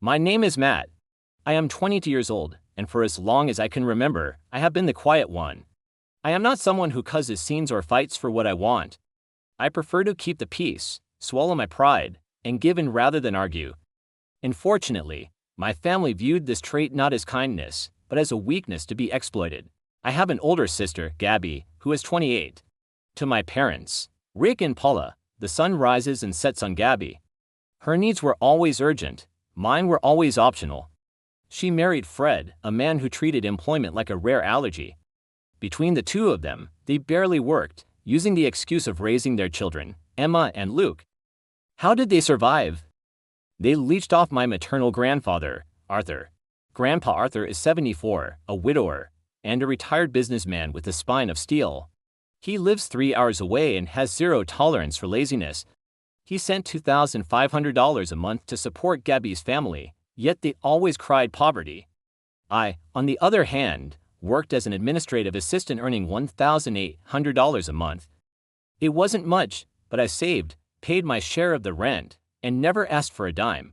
My name is Matt. I am 22 years old, and for as long as I can remember, I have been the quiet one. I am not someone who causes scenes or fights for what I want. I prefer to keep the peace, swallow my pride, and give in rather than argue. Unfortunately, my family viewed this trait not as kindness, but as a weakness to be exploited. I have an older sister, Gabby, who is 28. To my parents, Rick and Paula, the sun rises and sets on Gabby. Her needs were always urgent, mine were always optional. She married Fred, a man who treated employment like a rare allergy. Between the two of them, they barely worked, using the excuse of raising their children, Emma and Luke. How did they survive? They leached off my maternal grandfather, Arthur. Grandpa Arthur is 74, a widower, and a retired businessman with a spine of steel. He lives 3 hours away and has zero tolerance for laziness. He sent $2,500 a month to support Gabby's family, yet they always cried poverty. I, on the other hand, worked as an administrative assistant earning $1,800 a month. It wasn't much, but I saved, paid my share of the rent, and never asked for a dime.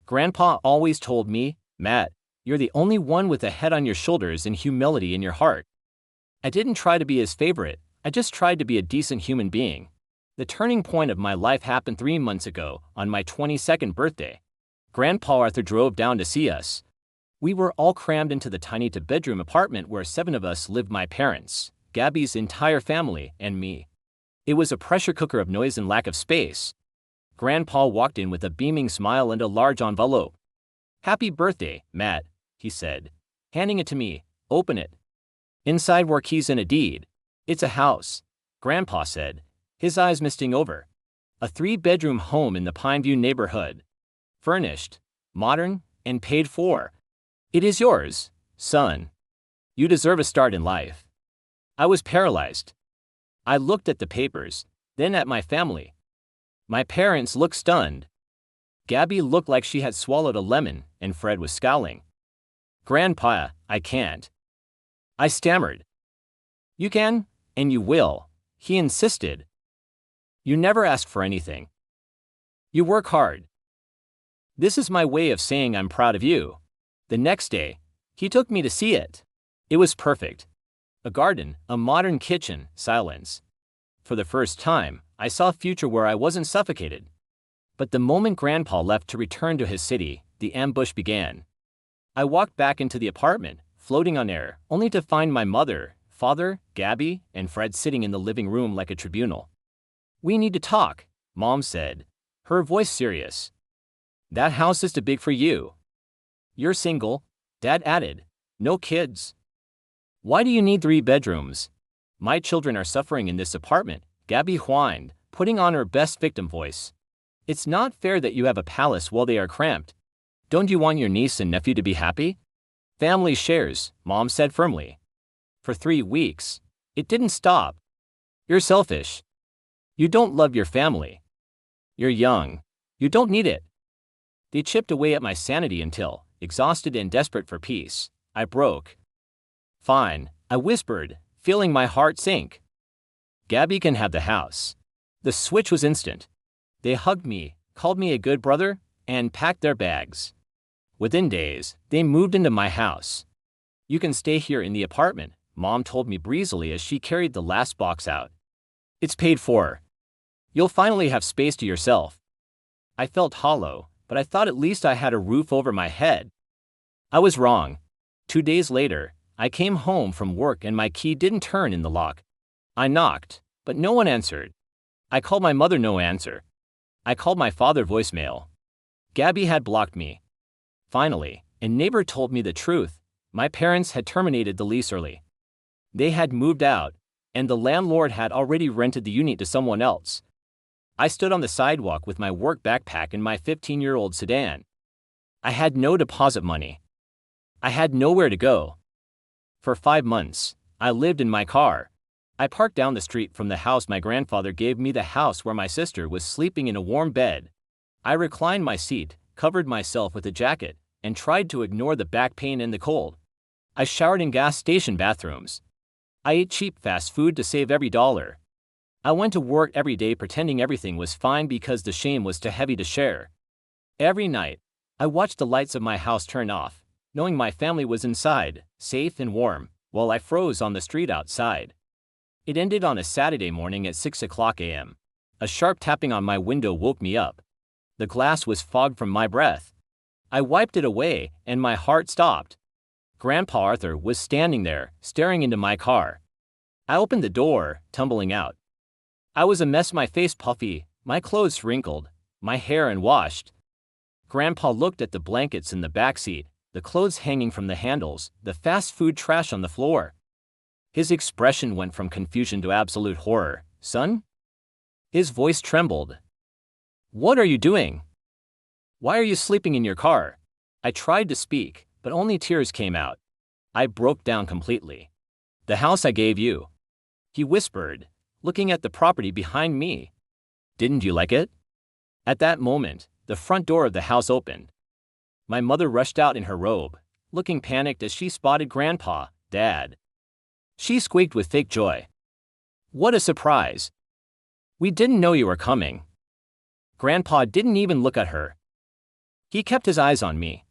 Grandpa always told me, Matt, you're the only one with a head on your shoulders and humility in your heart. I didn't try to be his favorite, I just tried to be a decent human being. The turning point of my life happened 3 months ago, on my 22nd birthday. Grandpa Arthur drove down to see us. We were all crammed into the tiny two-bedroom apartment where 7 of us lived: my parents, Gabby's entire family, and me. It was a pressure cooker of noise and lack of space. Grandpa walked in with a beaming smile and a large envelope. "Happy birthday, Matt," he said, handing it to me. "Open it." Inside were keys and a deed. "It's a house," Grandpa said, his eyes misting over. "A 3-bedroom home in the Pineview neighborhood. Furnished, modern, and paid for. It is yours, son. You deserve a start in life." I was paralyzed. I looked at the papers, then at my family. My parents looked stunned. Gabby looked like she had swallowed a lemon, and Fred was scowling. "Grandpa, I can't." I stammered. "You can, and you will," he insisted. "You never ask for anything. You work hard. This is my way of saying I'm proud of you." The next day, he took me to see it. It was perfect. A garden, a modern kitchen, silence. For the first time, I saw a future where I wasn't suffocated. But the moment Grandpa left to return to his city, the ambush began. I walked back into the apartment, floating on air, only to find my mother, father, Gabby, and Fred sitting in the living room like a tribunal. "We need to talk," Mom said, her voice serious. "That house is too big for you. You're single," Dad added. "No kids. Why do you need 3 bedrooms? My children are suffering in this apartment," Gabby whined, putting on her best victim voice. "It's not fair that you have a palace while they are cramped. Don't you want your niece and nephew to be happy?" "Family shares," Mom said firmly. For 3 weeks, it didn't stop. "You're selfish. You don't love your family. You're young. You don't need it." They chipped away at my sanity until, exhausted and desperate for peace, I broke. "Fine," I whispered, feeling my heart sink. "Gabby can have the house." The switch was instant. They hugged me, called me a good brother, and packed their bags. Within days, they moved into my house. "You can stay here in the apartment," Mom told me breezily as she carried the last box out. "It's paid for. You'll finally have space to yourself." I felt hollow, but I thought at least I had a roof over my head. I was wrong. 2 days later, I came home from work and my key didn't turn in the lock. I knocked, but no one answered. I called my mother, no answer. I called my father, voicemail. Gabby had blocked me. Finally, a neighbor told me the truth. My parents had terminated the lease early. They had moved out, and the landlord had already rented the unit to someone else. I stood on the sidewalk with my work backpack and my 15-year-old sedan. I had no deposit money. I had nowhere to go. For 5 months, I lived in my car. I parked down the street from the house my grandfather gave me, the house where my sister was sleeping in a warm bed. I reclined my seat, covered myself with a jacket, and tried to ignore the back pain and the cold. I showered in gas station bathrooms. I ate cheap fast food to save every dollar. I went to work every day pretending everything was fine because the shame was too heavy to share. Every night, I watched the lights of my house turn off, knowing my family was inside, safe and warm, while I froze on the street outside. It ended on a Saturday morning at 6 o'clock a.m. A sharp tapping on my window woke me up. The glass was fogged from my breath. I wiped it away, and my heart stopped. Grandpa Arthur was standing there, staring into my car. I opened the door, tumbling out. I was a mess, my face puffy, my clothes wrinkled, my hair unwashed. Grandpa looked at the blankets in the back seat, the clothes hanging from the handles, the fast food trash on the floor. His expression went from confusion to absolute horror. "Son?" His voice trembled. "What are you doing? Why are you sleeping in your car?" I tried to speak, but only tears came out. I broke down completely. "The house I gave you," he whispered, looking at the property behind me. "Didn't you like it?" At that moment, the front door of the house opened. My mother rushed out in her robe, looking panicked as she spotted Grandpa, Dad. She squeaked with fake joy. "What a surprise! We didn't know you were coming." Grandpa didn't even look at her. He kept his eyes on me.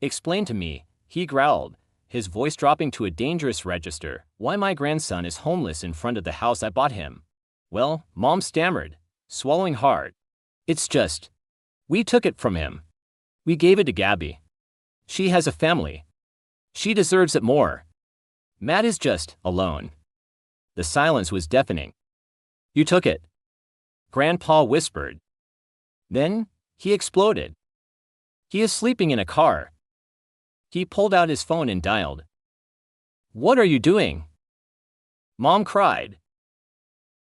"Explain to me," he growled, his voice dropping to a dangerous register, "why my grandson is homeless in front of the house I bought him." "Well," Mom stammered, swallowing hard. "It's just, we took it from him. We gave it to Gabby. She has a family. She deserves it more. Matt is just alone." The silence was deafening. "You took it," Grandpa whispered. Then, he exploded. "He is sleeping in a car." He pulled out his phone and dialed. "What are you doing?" Mom cried.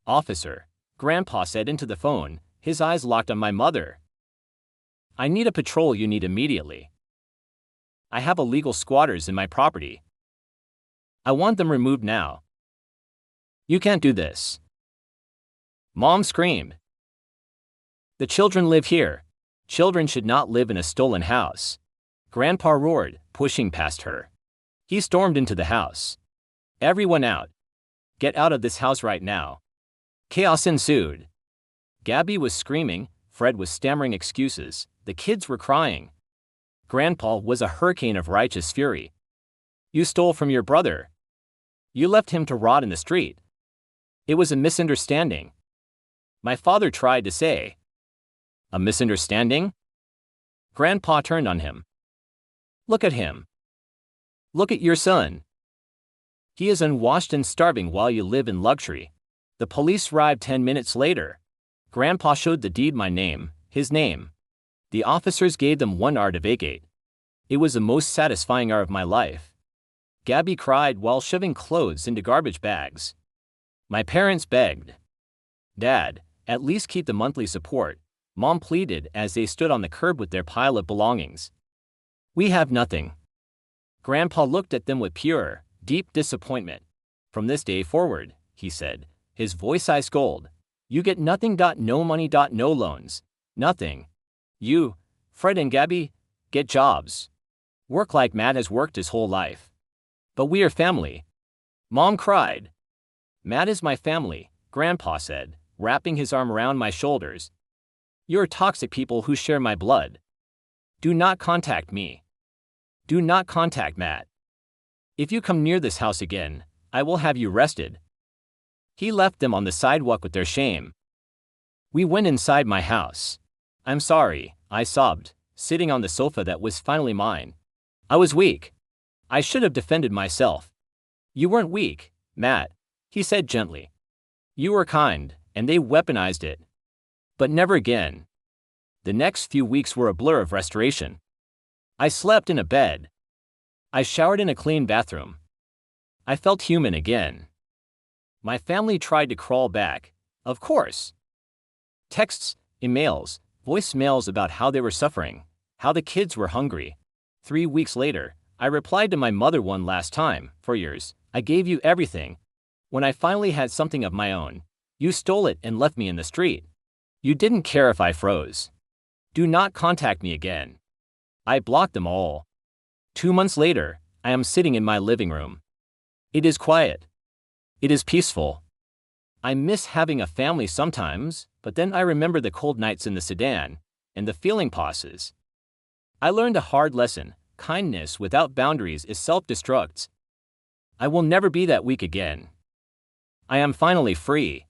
"Officer," Grandpa said into the phone, his eyes locked on my mother. "I need a patrol unit immediately. I have illegal squatters in my property. I want them removed now." "You can't do this," Mom screamed. "The children live here. Children should not live in a stolen house." Grandpa roared, pushing past her. He stormed into the house. "Everyone out. Get out of this house right now." Chaos ensued. Gabby was screaming, Fred was stammering excuses, the kids were crying. Grandpa was a hurricane of righteous fury. "You stole from your brother. You left him to rot in the street. It was a misunderstanding." My father tried to say. "A misunderstanding?" Grandpa turned on him. "Look at him. Look at your son. He is unwashed and starving while you live in luxury." The police arrived 10 minutes later. Grandpa showed the deed my name, his name. The officers gave them 1 hour to vacate. It was the most satisfying hour of my life. Gabby cried while shoving clothes into garbage bags. My parents begged. "Dad, at least keep the monthly support," Mom pleaded as they stood on the curb with their pile of belongings. "We have nothing." Grandpa looked at them with pure, deep disappointment. "From this day forward," he said, his voice ice cold, "you get nothing. No money. No loans. Nothing. You, Fred and Gabby, get jobs. Work like Matt has worked his whole life. But we are family." Mom cried. "Matt is my family," Grandpa said, wrapping his arm around my shoulders. "You're toxic people who share my blood. Do not contact me. Do not contact Matt. If you come near this house again, I will have you arrested." He left them on the sidewalk with their shame. We went inside my house. "I'm sorry," I sobbed, sitting on the sofa that was finally mine. "I was weak. I should have defended myself." "You weren't weak, Matt," he said gently. "You were kind, and they weaponized it. But never again." The next few weeks were a blur of restoration. I slept in a bed. I showered in a clean bathroom. I felt human again. My family tried to crawl back, of course. Texts, emails, voicemails about how they were suffering, how the kids were hungry. 3 weeks later, I replied to my mother one last time. "For years, I gave you everything. When I finally had something of my own, you stole it and left me in the street. You didn't care if I froze. Do not contact me again." I blocked them all. 2 months later, I am sitting in my living room. It is quiet. It is peaceful. I miss having a family sometimes, but then I remember the cold nights in the sedan, and the feeling passes. I learned a hard lesson: kindness without boundaries is self-destruct. I will never be that weak again. I am finally free.